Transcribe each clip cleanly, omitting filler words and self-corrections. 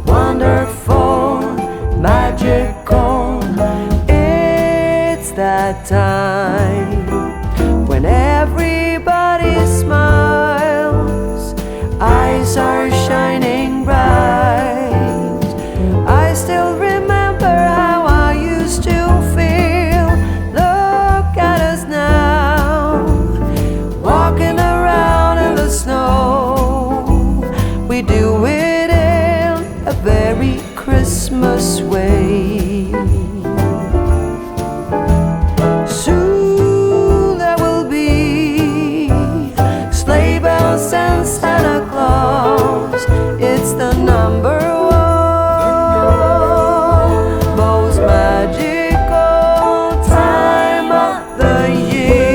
Wonderful, magical, it's that time when everybody smiles, eyes are shining bright. I still remember how I used to feel. Look at us now, walking around in the snow. We do it in a very Christmas way. Soon there will be sleigh bells and Santa Claus. It's the number one most magical time of the year.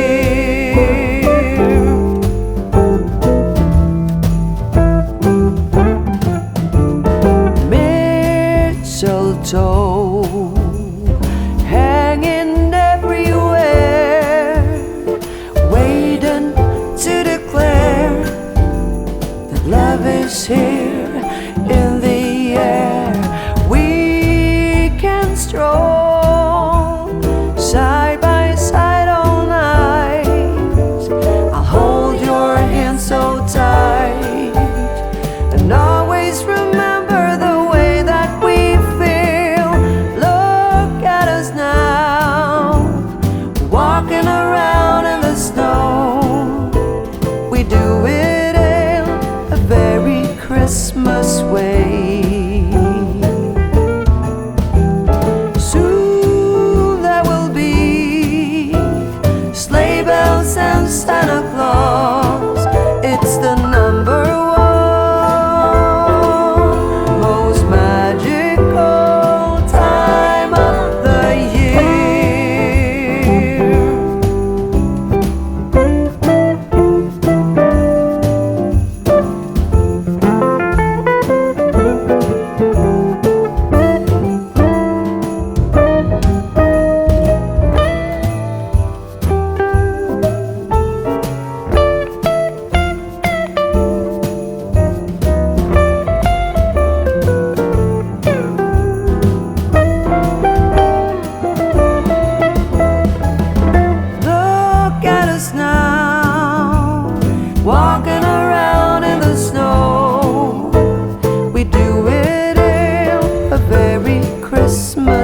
Mistletoe hanging everywhere, waiting to declare that love is here in the air. We can stroll side by side all night. I'll hold your hand so tight and always remember the way that we feel. Look at us now, walking around in the snow. We do it in a very Christmas way. Soon there will be sleigh bells and Santa Claus. It's the number one most magical time of the year. Look at us now, walking around in the snow. We do it in a very Christmas